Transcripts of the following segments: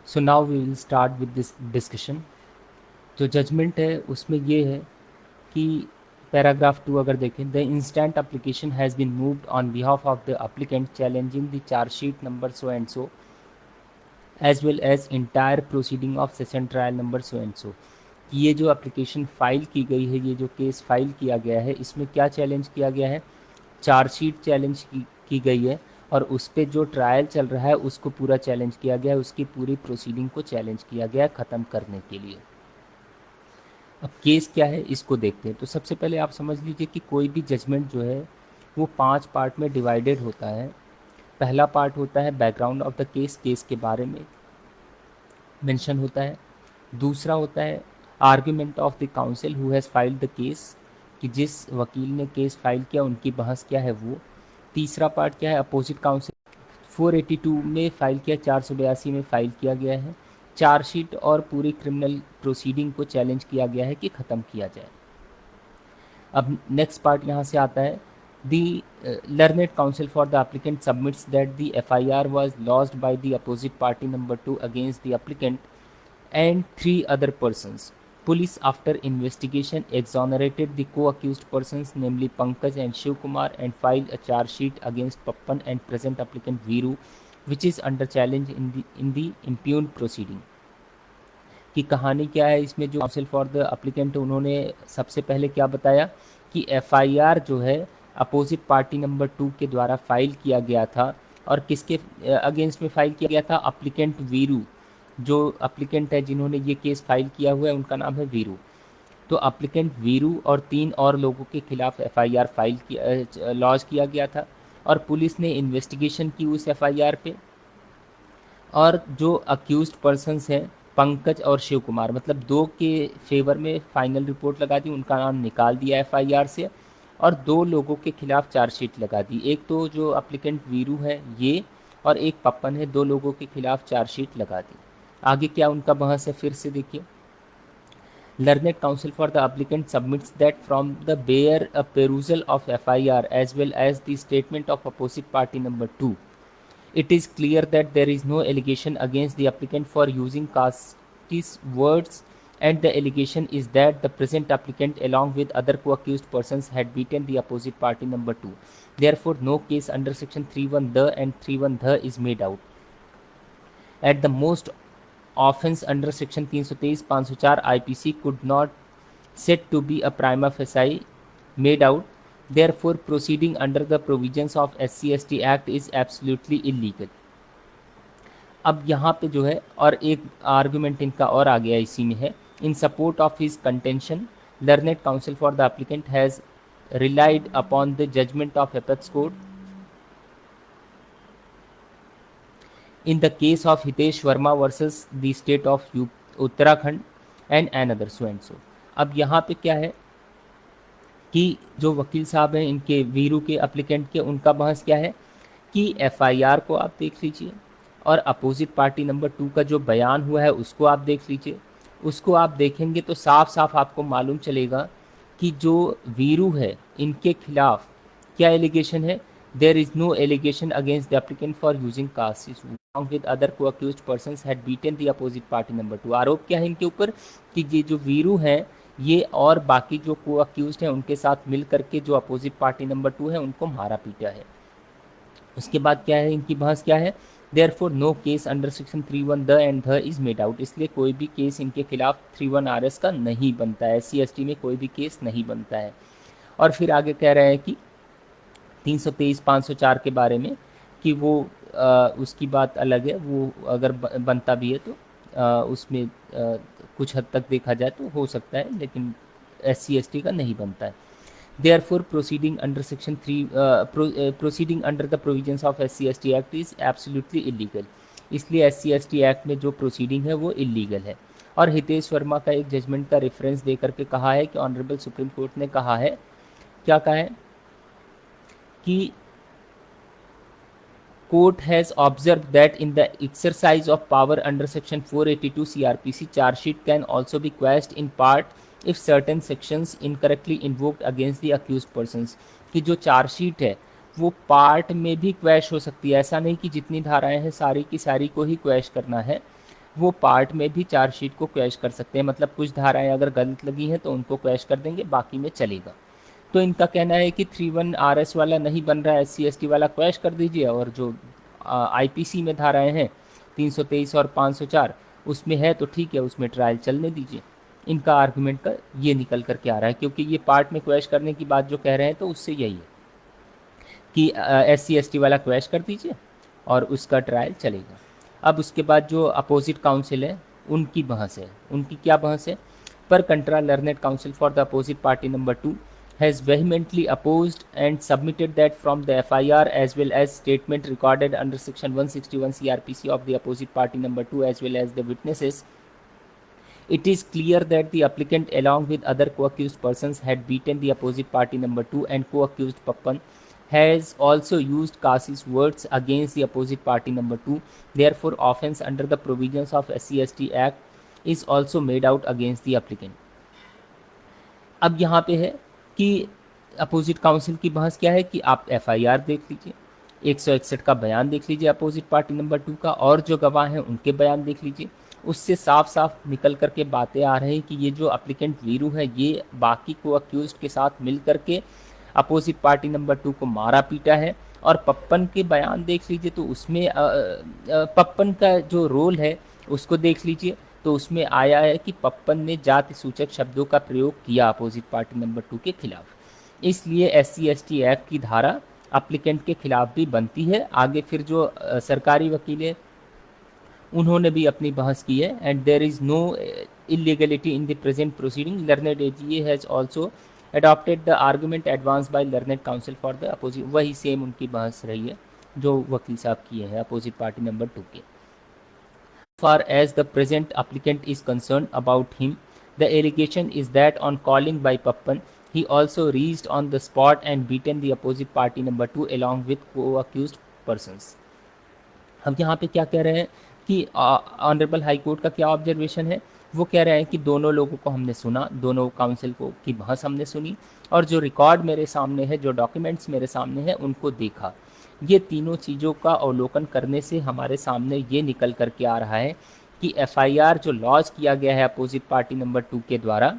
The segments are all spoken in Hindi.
So now we will start with this discussion. जो जजमेंट है उसमें ये है कि पैराग्राफ 2 अगर देखें, the instant application has been moved on behalf of the applicant challenging the chargesheet number so and so as well as entire proceeding of session trial number so and so. ये जो एप्लीकेशन फ़ाइल की गई है, ये जो केस फाइल किया गया है, इसमें क्या चैलेंज किया गया है? चार्जशीट चैलेंज की गई है और उस पर जो ट्रायल चल रहा है उसको पूरा चैलेंज किया गया है, उसकी पूरी प्रोसीडिंग को चैलेंज किया गया है ख़त्म करने के लिए। अब केस क्या है इसको देखते हैं। तो सबसे पहले आप समझ लीजिए कि कोई भी जजमेंट जो है वो 5 पार्ट में डिवाइडेड होता है। पहला पार्ट होता है background of the case, case के बारे में मेंशन होता है। दूसरा होता है argument of the council who has filed the case, कि जिस वकील ने केस फाइल किया उनकी बहस क्या है वो। तीसरा पार्ट क्या है? अपोजिट काउंसिल 482 में फ़ाइल किया, 482 में फ़ाइल किया गया है। चार्जशीट और पूरी क्रिमिनल प्रोसीडिंग को चैलेंज किया गया है कि ख़त्म किया जाए। अब नेक्स्ट पार्ट यहाँ से आता है, दी learned counsel for the applicant submits that the FIR was lodged by the opposite party number 2 against the applicant and 3 other persons. Police, after investigation, exonerated the co-accused persons, namely Pankaj and Shiv Kumar, and filed a charge sheet against Pappan and present applicant Viru, which is under challenge in the impugned proceeding. कि कहानी क्या है इसमें? जो काउंसिल फॉर द एप्लीकेंट उन्होंने सबसे पहले क्या बताया कि एफआईआर जो है अपोजिट पार्टी नंबर 2 के द्वारा फाइल किया गया था। और किसके अगेंस्ट में फाइल किया गया था? एप्लीकेंट वीरू। जो एप्लीकेंट है जिन्होंने ये केस फाइल किया हुआ है उनका नाम है वीरू। तो एप्लीकेंट वीरू और 3 और लोगों के खिलाफ एफआईआर फाइल किया, लॉन्च किया गया था। और पुलिस ने इन्वेस्टिगेशन की उस एफआईआर पे। और जो अक्यूज्ड पर्सनस हैं पंकज और शिव कुमार, मतलब 2 के फेवर में फाइनल रिपोर्ट लगा दी, उनका नाम निकाल दिया एफआईआर से। और 2 लोगों के खिलाफ चार्जशीट लगा दी। एक तो जो अप्लीकेंट वीरू है ये, और एक पप्पन है, 2 लोगों के खिलाफ चार्जशीट लगा दी। आगे क्या उनका बहस है फिर से देखिए। Learned counsel for the applicant submits that from the bare perusal of FIR as well as the statement of opposite party number 2, it is clear that there is no allegation against the applicant for using casteist words, and the allegation is that the present applicant along with other co-accused persons had beaten the opposite party number 2. Therefore, no case under section 31 the and 31 the is made out. At the most, offence under section 323 504 IPC could not said to be a prima facie made out. Therefore, proceeding under the provisions of SC/ST Act is absolutely illegal. अब यहाँ पे जो है और एक आर्गुमेंट इनका और आ गया इसी में है। In support of his contention, learned counsel for the applicant has relied upon the judgement of apex court in the case of Hitesh Verma versus the state of Uttarakhand and another so and so. अब यहाँ पे क्या है कि जो वकील साहब हैं इनके वीरू के एप्लीकेंट के, उनका बहस क्या है कि एफआईआर को आप देख लीजिए और अपोजिट पार्टी नंबर 2 का जो बयान हुआ है उसको आप देख लीजिए। उसको आप देखेंगे तो साफ साफ आपको मालूम चलेगा कि जो वीरू है इनके खिलाफ क्या एलिगेशन है। There is no allegation against the applicant for using casteist along with other co-accused persons had beaten the opposite party number 2. आरोप क्या है इनके ऊपर कि ये जो वीरू हैं ये और बाकी जो co-accused हैं उनके साथ मिल करके जो अपोजिट पार्टी नंबर 2 है उनको मारा पीटा है। उसके बाद क्या है इनकी बहस क्या है? Therefore, no case under section 31 the and the is made out. इसलिए कोई भी केस इनके खिलाफ 31 RS का नहीं बनता है, SC/ST में कोई भी केस नहीं बनता है। और फिर आगे कह रहे हैं कि 323 504 के बारे में कि वो उसकी बात अलग है, वो अगर बनता भी है तो उसमें कुछ हद तक देखा जाए तो हो सकता है, लेकिन SC/ST का नहीं बनता है। Therefore, proceeding under section 3 proceeding under the provisions of SC/ST Act is absolutely illegal. इसलिए SC/ST Act में जो प्रोसीडिंग है वो इलीगल है। और हितेश वर्मा का एक जजमेंट का रेफरेंस दे करके कहा है कि ऑनरेबल सुप्रीम कोर्ट ने कहा है, क्या कहा है कि court has observed that in the exercise of power under section 482 CRPC, charge sheet can also be quashed in part if certain sections incorrectly invoked against the accused persons. कि जो चार्ज शीट है वो पार्ट में भी क्वैश हो सकती है। ऐसा नहीं कि जितनी धाराएं हैं सारी की सारी को ही क्वैश करना है, वो पार्ट में भी चार्जशीट को क्वैश कर सकते हैं। मतलब कुछ धाराएं अगर गलत लगी हैं तो उनको क्वैश कर देंगे, बाकी में चलेगा। तो इनका कहना है कि 31RS वाला नहीं बन रहा है, SC/ST वाला क्वैश कर दीजिए, और जो IPC में धाराएं हैं 323 और 504 उसमें है तो ठीक है, उसमें ट्रायल चलने दीजिए। इनका आर्गुमेंट का ये निकल कर के आ रहा है, क्योंकि ये पार्ट में क्वैश करने की बात जो कह रहे हैं तो उससे यही है कि SC/ST वाला क्वैश कर दीजिए और उसका ट्रायल चलेगा। अब उसके बाद जो अपोजिट काउंसिल है उनकी बहस है। उनकी क्या बहस है? पर contra learned counsel for the opposite party number 2 has vehemently opposed and submitted that from the FIR as well as statement recorded under section 161 CRPC of the opposite party number 2 as well as the witnesses, it is clear that the applicant along with other co-accused persons had beaten the opposite party number 2 and co-accused Pappan has also used Kasi's words against the opposite party number 2. Therefore, offence under the provisions of SC/ST Act is also made out against the applicant. अब यहाँ पे है कि अपोजिट काउंसिल की बहस क्या है कि आप FIR देख लीजिए, 161 का बयान देख लीजिए अपोजिट पार्टी नंबर 2 का, और जो गवाह हैं उनके बयान देख लीजिए। उससे साफ साफ निकल करके बातें आ रही कि ये जो अप्लीकेंट वीरू है ये बाकी को अक्यूज्ड के साथ मिल करके अपोजिट पार्टी नंबर 2 को मारा पीटा है। और पप्पन के बयान देख लीजिए तो उसमें पप्पन का जो रोल है उसको देख लीजिए, तो उसमें आया है कि पप्पन ने जाति सूचक शब्दों का प्रयोग किया अपोजिट पार्टी नंबर 2 के खिलाफ, इसलिए SC/ST एक्ट की धारा अप्लीकेंट के खिलाफ भी बनती है। आगे फिर जो सरकारी वकील है उन्होंने भी अपनी बहस की है। And there is no illegality in the present proceeding, learned AGA has also adopted the argument advanced by learned counsel for the opposite। वही सेम उनकी बहस रही है जो वकील साहब किए हैं अपोजिट पार्टी नंबर 2 के। Far as the present applicant is concerned about him, the allegation is that on calling by Pappan, he also reached on the spot and beaten the opposite party number 2 along with co-accused persons। हम यहाँ पे क्या कह रहे हैं कि ऑनरेबल हाई कोर्ट का क्या ऑब्जर्वेशन है? वो कह रहे हैं कि दोनों लोगों को हमने सुना, दोनों काउंसिल को की बहस हमने सुनी, और जो रिकॉर्ड मेरे सामने है, जो डॉक्यूमेंट्स मेरे सामने हैं, उनको देखा। ये तीनों चीज़ों का अवलोकन करने से हमारे सामने ये निकल कर के आ रहा है कि FIR जो लॉन्च किया गया है अपोजिट पार्टी नंबर 2 के द्वारा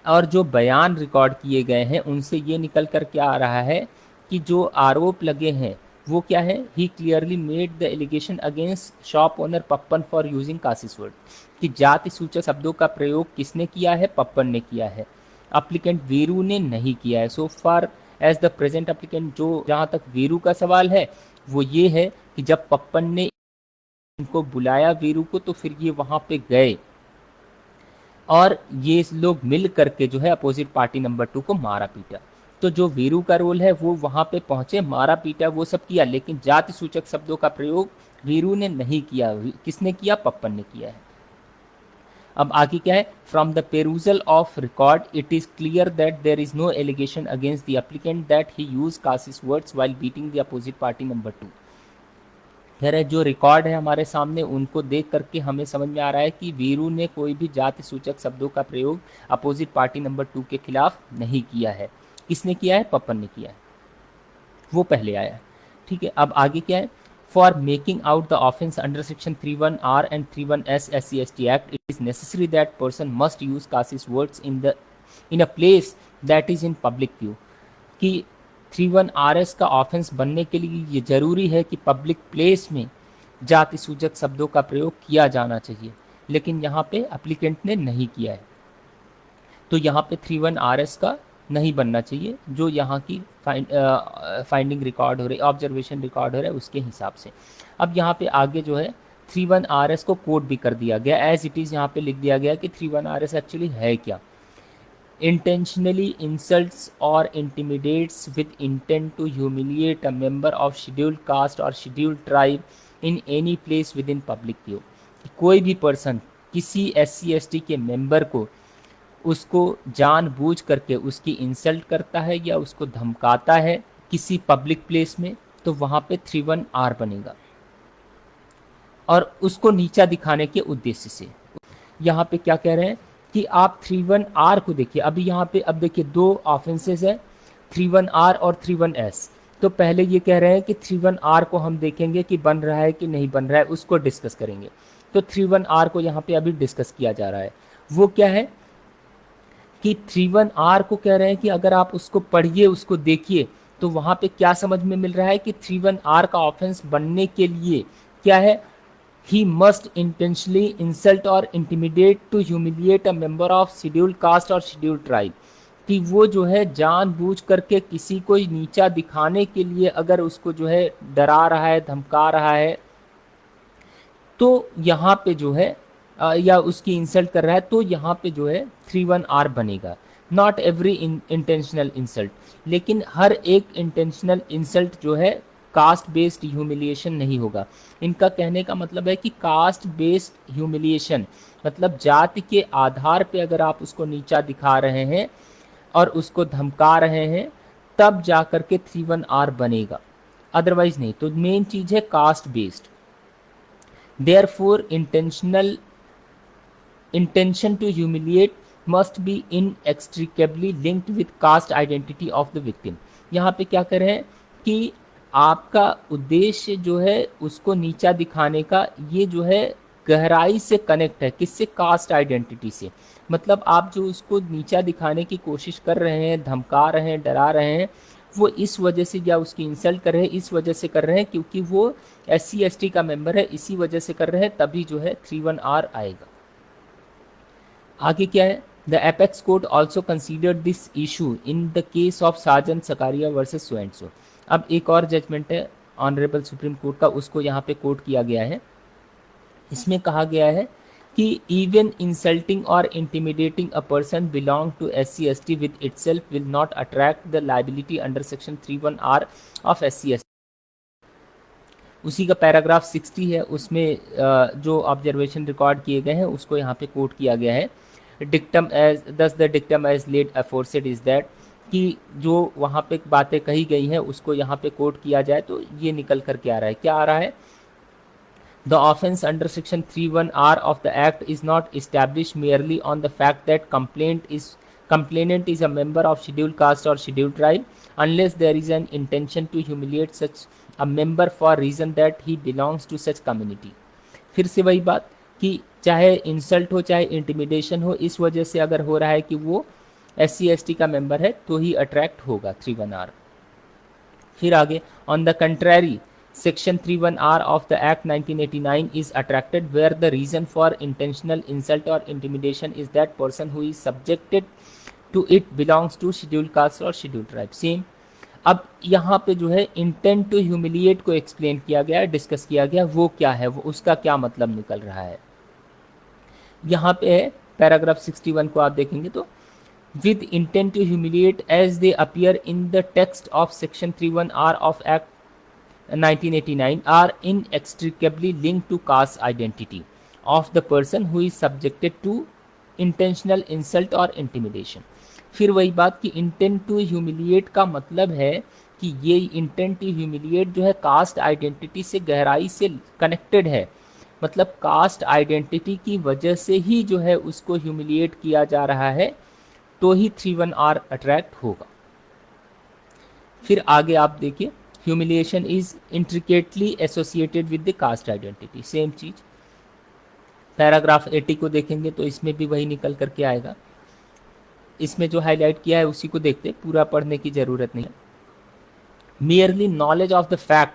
और जो बयान रिकॉर्ड किए गए हैं उनसे ये निकल कर के आ रहा है कि जो आरोप लगे हैं वो क्या है? He clearly made the allegation against shop owner Pappan for using कासिस वर्ड, कि जाति सूचक शब्दों का प्रयोग किसने किया है? पप्पन ने किया है, अप्लीकेंट वीरू ने नहीं किया है। So far as the present applicant, जो जहाँ तक वीरू का सवाल है वो ये है कि जब पप्पन ने इनको बुलाया वीरू को तो फिर ये वहाँ पे गए और ये लोग मिल करके जो है अपोजिट पार्टी नंबर 2 को मारा पीटा। तो जो वीरू का रोल है वो वहाँ पे पहुँचे, मारा पीटा वो सब किया, लेकिन जाति सूचक शब्दों का प्रयोग वीरू ने नहीं किया। किसने किया? पप्पन ने किया है। अब आगे क्या है? From the perusal of record it is clear that there is no allegation against the applicant that he use कासिस words while beating the opposite party number 2। कह रहे जो रिकॉर्ड है हमारे सामने उनको देख करके हमें समझ में आ रहा है कि वीरू ने कोई भी जाति सूचक शब्दों का प्रयोग अपोजिट पार्टी नंबर 2 के खिलाफ नहीं किया है। किसने किया है? पप्पन ने किया है, वो पहले आया। ठीक है, अब आगे क्या है? For making out the offence under section 31R and 31S SC/ST Act, it is necessary that person must use Kasi's words in a place that is in public view। कि 31RS का ऑफेंस बनने के लिए ये जरूरी है कि पब्लिक प्लेस में जाति सूचक शब्दों का प्रयोग किया जाना चाहिए, लेकिन यहाँ पे एप्लीकेंट ने नहीं किया है, तो यहाँ पे 31RS का नहीं बनना चाहिए जो यहाँ की फाइंडिंग रिकॉर्ड हो रही, ऑब्जर्वेशन रिकॉर्ड हो रहा है उसके हिसाब से। अब यहाँ पे आगे जो है 31RS को कोड भी कर दिया गया, एज इट इज़ यहाँ पे लिख दिया गया कि 31RS एक्चुअली है क्या? intentionally insults or intimidates with intent to humiliate a member of scheduled caste or scheduled tribe in any place within public view। कोई भी पर्सन किसी SC/ST के मेंबर को उसको जानबूझ करके उसकी इंसल्ट करता है या उसको धमकाता है किसी पब्लिक प्लेस में, तो वहाँ पे 31R बनेगा और उसको नीचा दिखाने के उद्देश्य से। यहाँ पे क्या कह रहे हैं कि आप 31R को देखिए। अभी यहाँ पे अब देखिए दो ऑफेंसेस है, 31R और 31S। तो पहले ये कह रहे हैं कि 31R को हम देखेंगे कि बन रहा है कि नहीं बन रहा है, उसको डिस्कस करेंगे। तो 31R को यहाँ पे अभी डिस्कस किया जा रहा है। वो क्या है कि 31R को कह रहे हैं कि अगर आप उसको पढ़िए, उसको देखिए, तो वहाँ पे क्या समझ में मिल रहा है कि 31R का ऑफेंस बनने के लिए क्या है, ही मस्ट इंटेंशनली इंसल्ट और intimidate to humiliate a member of scheduled caste और शेड्यूल्ड ट्राइब, कि वो जो है जानबूझ करके किसी को नीचा दिखाने के लिए अगर उसको जो है डरा रहा है, धमका रहा है, तो यहाँ पे जो है या उसकी इंसल्ट कर रहा है, तो यहाँ पे जो है 31R बनेगा। नॉट एवरी इंटेंशनल इंसल्ट, लेकिन हर एक इंटेंशनल इंसल्ट जो है कास्ट बेस्ड ह्यूमिलिएशन नहीं होगा। इनका कहने का मतलब है कि कास्ट बेस्ड ह्यूमिलिएशन मतलब जाति के आधार पे अगर आप उसको नीचा दिखा रहे हैं और उसको धमका रहे हैं, तब जा कर के 31R बनेगा, अदरवाइज नहीं। तो मेन चीज़ है caste based. Therefore, intention to humiliate must be inextricably linked with caste identity of the victim। यहाँ पे क्या कर रहे हैं कि आपका उद्देश्य जो है उसको नीचा दिखाने का, ये जो है गहराई से कनेक्ट है, किससे, कास्ट आइडेंटिटी से। मतलब आप जो उसको नीचा दिखाने की कोशिश कर रहे हैं, धमका रहे हैं, डरा रहे हैं, वो इस वजह से, या उसकी इंसल्ट कर रहे हैं इस वजह से कर रहे हैं क्योंकि वो SC/ST का मेंबर है, इसी वजह से कर रहे हैं, तभी जो है 31R आएगा। आगे क्या है, the apex court also considered this issue in the case of Sajan Sakaria versus so and so. अब एक और जजमेंट है ऑनरेबल सुप्रीम कोर्ट का, उसको यहाँ पे कोर्ट किया गया है। इसमें कहा गया है कि इवन इंसल्टिंग और intimidating a person belong to SC/ST with itself will not attract the liability under section 31R of SC/ST। उसी का पैराग्राफ 60 है, उसमें जो ऑब्जर्वेशन रिकॉर्ड किए गए हैं उसको यहाँ पे कोट किया गया है। Dictum as thus the dictum as laid aforesaid is that, कि जो वहाँ पे बातें कही गई हैं उसको यहाँ पे कोट किया जाए तो ये निकल कर के आ रहा है, क्या आ रहा है, the offence under section 31R of the act is not establish merely on the fact that complainant is a member of scheduled caste or scheduled tribe unless there is an intention to humiliate such a member for reason that he belongs to such community। फिर से वही बात कि चाहे इंसल्ट हो चाहे इंटिमिडेशन हो, इस वजह से अगर हो रहा है कि वो SC/ST का मेंबर है तो ही अट्रैक्ट होगा 31R। फिर आगे, on the contrary section 31R of the act 1989 is attracted where the reason for intentional insult or intimidation is that person who is subjected to it belongs to scheduled caste or scheduled tribe। Same. अब यहाँ पे जो है इंटेंट टू ह्यूमिलिएट को एक्सप्लेन किया गया है, डिस्कस किया गया, वो क्या है, वो उसका क्या मतलब निकल रहा है। यहाँ पे है पैराग्राफ 61 को आप देखेंगे तो, with intent to humiliate as they appear in the text of section 31R of Act 1989 are inextricably linked to caste identity of the person who is subjected to intentional insult or intimidation। फिर वही बात कि इंटेंट टू ह्यूमिलिएट का मतलब है कि ये इंटेंट टू ह्यूमिलिएट जो है कास्ट आइडेंटिटी से गहराई से कनेक्टेड है, मतलब कास्ट आइडेंटिटी की वजह से ही जो है उसको ह्यूमिलिएट किया जा रहा है, तो ही 31R अट्रैक्ट होगा। फिर आगे आप देखिए, humiliation is intricately associated with the cast identity, same चीज। पैराग्राफ 80 को देखेंगे तो इसमें भी वही निकल करके आएगा। इसमें जो हाईलाइट किया है उसी को देखते, पूरा पढ़ने की जरूरत नहीं है। merely knowledge of the fact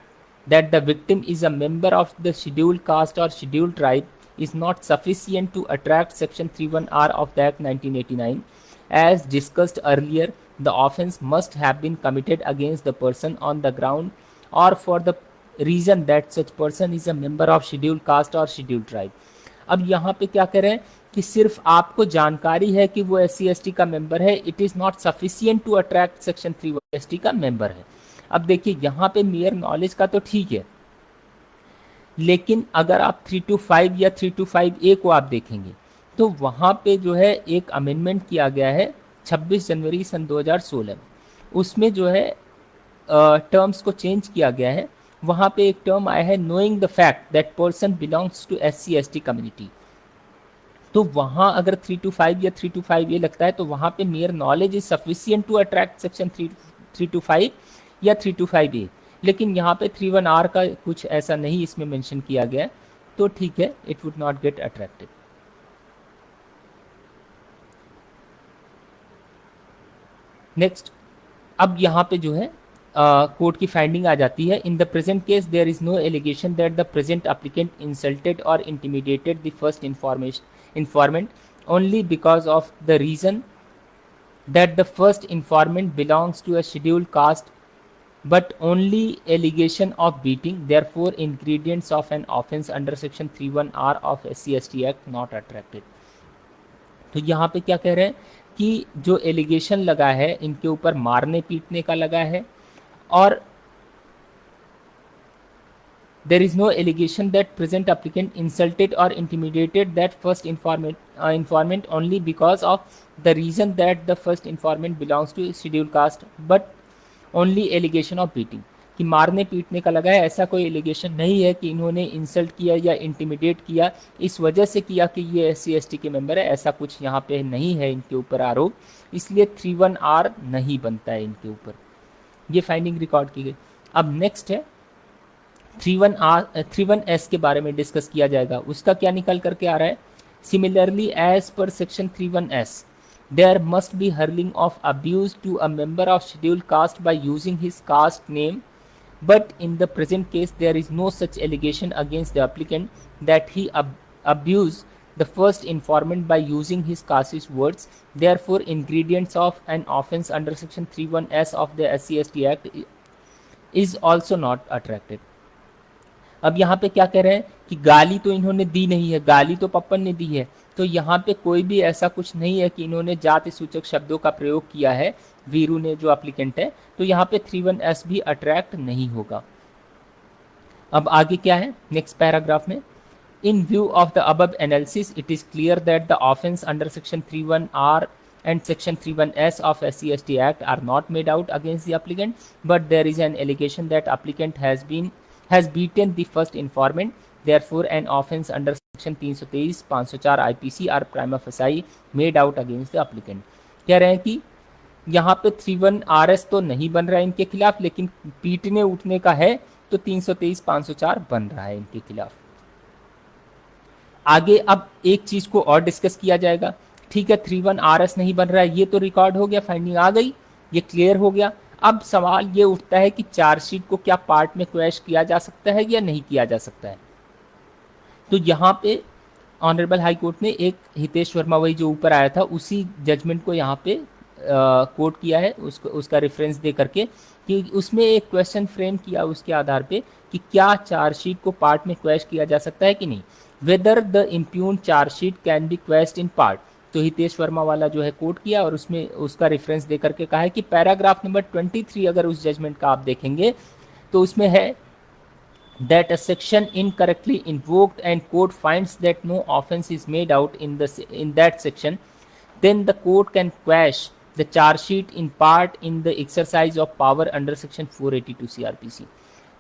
that the victim is a member of the scheduled caste or scheduled tribe is not sufficient to attract section 31R of the Act 1989। as discussed earlier, the offence must have been committed against the person on the ground or for the reason that such person is a member of scheduled caste or scheduled tribe। अब यहाँ पे क्या करें कि सिर्फ आपको जानकारी है कि वो SC/ST का मेंबर है, it is not sufficient to attract section 31 ST का मेंबर है। अब देखिए यहाँ पे मेयर नॉलेज का तो ठीक है, लेकिन अगर आप 325 या 325A को आप देखेंगे तो वहाँ पे जो है एक अमेंडमेंट किया गया है 26 जनवरी सन 2016। उसमें जो है टर्म्स को चेंज किया गया है। वहाँ पे एक टर्म आया है knowing the fact that person belongs to SC/ST community. तो वहाँ अगर 325 या 325A लगता है तो वहाँ पे mere knowledge is sufficient to attract section 325, या 325A, लेकिन यहाँ पे 31R का कुछ ऐसा नहीं इसमें मेंशन किया गया है, तो ठीक है, it would not get attracted. Next, अब यहाँ पे जो है कोर्ट की फाइंडिंग आ जाती है। In the present case there is no allegation that the present applicant insulted और intimidated the first informant only because of the reason that the first informant belongs to a scheduled caste, but only allegation of beating, therefore ingredients of an offense under section 31R of SC/ST Act not attracted। तो यहाँ पे क्या कह रहे हैं कि जो एलिगेशन लगा है इनके ऊपर मारने पीटने का लगा है, और there is no allegation that present applicant insulted or intimidated that first informant only because of the reason that the first informant belongs to scheduled caste, but only allegation of beating, कि मारने पीटने का लगा है। ऐसा कोई एलिगेशन नहीं है कि इन्होंने इंसल्ट किया या इंटिमिडेट किया इस वजह से किया कि ये SC/ST के मेंबर है, ऐसा कुछ यहाँ पे नहीं है इनके ऊपर आरोप, इसलिए 31R नहीं बनता है इनके ऊपर। ये फाइंडिंग रिकॉर्ड की गई। अब नेक्स्ट है 31S के बारे में डिस्कस किया जाएगा। उसका क्या निकल करके आ रहा है, similarly as per section 31S there must be hurling of abuse to a member of scheduled caste by using his caste name, but in the present case there is no such allegation against the applicant that he abused the first informant by using his casteist words, therefore ingredients of an offense under section 31S of the SC/ST Act is also not attracted। अब यहाँ पे क्या कह रहे हैं कि गाली तो इन्होंने दी नहीं है, गाली तो पप्पन ने दी है, तो यहाँ पे कोई भी ऐसा कुछ नहीं है कि इन्होंने जाति सूचक शब्दों का प्रयोग किया है वीरू ने जो एप्लीकेंट है, तो यहाँ पे 31S भी अट्रैक्ट नहीं होगा। अब आगे क्या है नेक्स्ट पैराग्राफ में, इन view of the above analysis it is clear that the offence under section 31R and section 31S of SC/ST Act are not made out against the applicant, but there is an allegation that applicant has beaten the first informant, therefore an offense under section 323 504 IPC are prima facie made out against the applicant। कह रहे हैं कि यहाँ पे 31RS तो नहीं बन रहा है इनके खिलाफ, लेकिन पीटने उठने का है तो 323 504 बन रहा है इनके खिलाफ। आगे अब एक चीज को और डिस्कस किया जाएगा। ठीक है, 31RS नहीं बन रहा है, ये तो रिकॉर्ड हो गया, फाइंडिंग आ गई, ये क्लियर हो गया। अब सवाल ये उठता है कि चार्जशीट को क्या पार्ट में क्वेश किया जा सकता है या नहीं किया जा सकता है। तो यहाँ पे ऑनरेबल हाई कोर्ट ने एक हितेश वर्मा वही जो ऊपर आया था उसी जजमेंट को यहाँ पे कोट किया है, उसका रेफरेंस दे करके, कि उसमें एक क्वेश्चन फ्रेम किया उसके आधार पे कि क्या चार्जशीट को पार्ट में क्वेश किया जा सकता है कि नहीं, whether the impugned chargesheet can be quashed in part. तो हितेश वर्मा वाला जो है कोट किया और उसमें उसका रेफरेंस दे करके कहा है कि पैराग्राफ नंबर 23 अगर उस जजमेंट का आप देखेंगे तो उसमें है that a section incorrectly invoked and court finds that no offense is made out in that section, then the court can quash the charge sheet in part in the exercise of power under section 482 CRPC।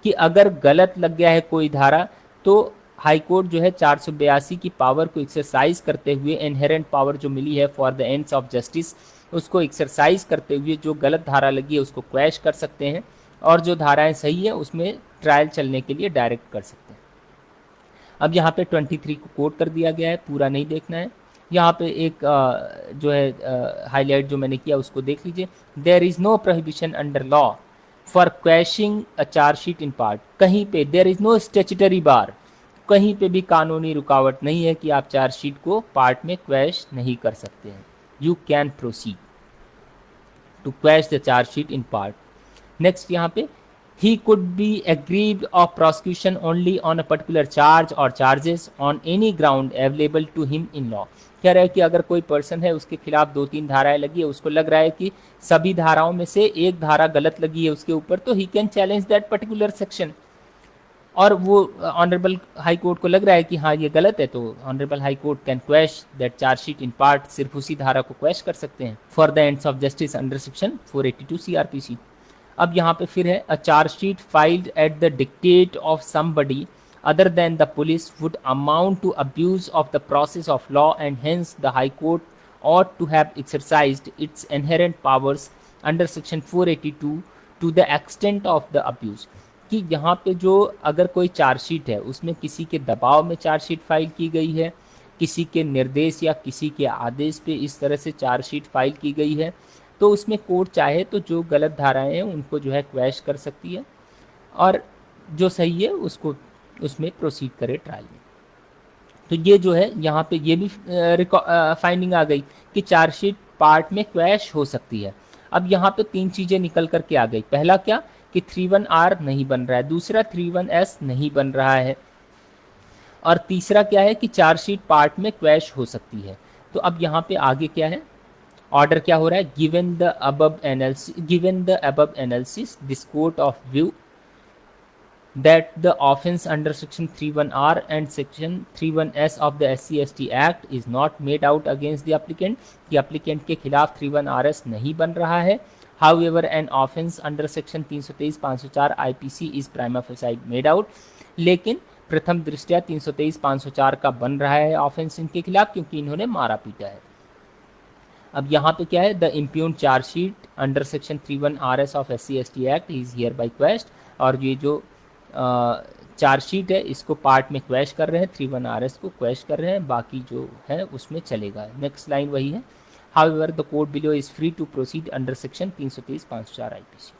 कि अगर गलत लग गया है कोई धारा तो हाई कोर्ट जो है 482 की पावर को एक्सरसाइज करते हुए, इनहेरेंट पावर जो मिली है for the ends of justice, उसको एक्सरसाइज करते हुए जो गलत धारा लगी है उसको क्वैश कर सकते हैं, और जो धाराएं सही है उसमें ट्रायल चलने के लिए डायरेक्ट कर सकते हैं। अब यहाँ पे 23 को कोट कर दिया गया है, पूरा नहीं देखना है। यहाँ पे एक जो है हाईलाइट जो मैंने किया उसको देख लीजिए। There is no prohibition under law for quashing a chargesheet in part. कहीं पे there is no statutory bar, कहीं पे भी कानूनी रुकावट नहीं है कि आप चार्जशीट को पार्ट में क्वैश नहीं कर सकते हैं। You can proceed to quash the chargesheet in part. Next यहाँ पे he could be aggrieved of prosecution only on a particular charge or charges on any ground available to him in law। कह रहा है कि अगर कोई पर्सन है उसके खिलाफ 2-3 धाराएं लगी है, उसको लग रहा है कि सभी धाराओं में से एक धारा गलत लगी है उसके ऊपर, तो he can challenge that particular section. और वो ऑनरेबल हाई कोर्ट को लग रहा है कि हाँ ये गलत है, तो honourable high court can quash that chargesheet in part, सिर्फ उसी धारा को क्वैश कर सकते हैं for the ends of justice under section 482 CRPC। अब यहाँ पे फिर है a chargesheet filed at the dictate of somebody other than the police would amount to abuse of the process of law and hence the high court ought to have exercised its inherent powers under section 482 to the extent of the abuse, कि यहाँ पे जो अगर कोई चार्जशीट है उसमें किसी के दबाव में चार्जशीट फाइल की गई है, किसी के निर्देश या किसी के आदेश पे इस तरह से चार्जशीट फाइल की गई है, तो उसमें कोर्ट चाहे तो जो गलत धाराएं हैं उनको जो है क्वैश कर सकती है और जो सही है उसको उसमें प्रोसीड करे ट्रायल में। तो ये जो है यहाँ पे ये भी फाइंडिंग आ गई कि चार्जशीट पार्ट में क्वैश हो सकती है। अब यहाँ पे 3 चीज़ें निकल करके आ गई। पहला क्या कि 31R नहीं बन रहा है, दूसरा 31S नहीं बन रहा है, और तीसरा क्या है कि चार्जशीट पार्ट में क्वैश हो सकती है। तो अब यहाँ पे आगे क्या है, ऑर्डर क्या हो रहा है, given the above analysis this court of view that the offense under section 31R and section 31S of the SC/ST Act is not made out against the applicant, कि applicant के खिलाफ 31RS नहीं बन रहा है। However, an offense under section 323-504 IPC is prima facie made out, लेकिन प्रथम दृष्टया 323-504 का बन रहा है ऑफेंस इनके खिलाफ क्योंकि इन्होंने मारा पीटा है। अब यहाँ पे क्या है, the impugned chargesheet under section 31RS of SC/ST act is hereby quashed, और ये जो चार्जशीट है इसको पार्ट में क्वैश कर रहे हैं, 31RS को क्वैश कर रहे हैं, बाकी जो है उसमें चलेगा। नेक्स्ट लाइन वही है, however the court below is free to proceed under section 323-504 IPC।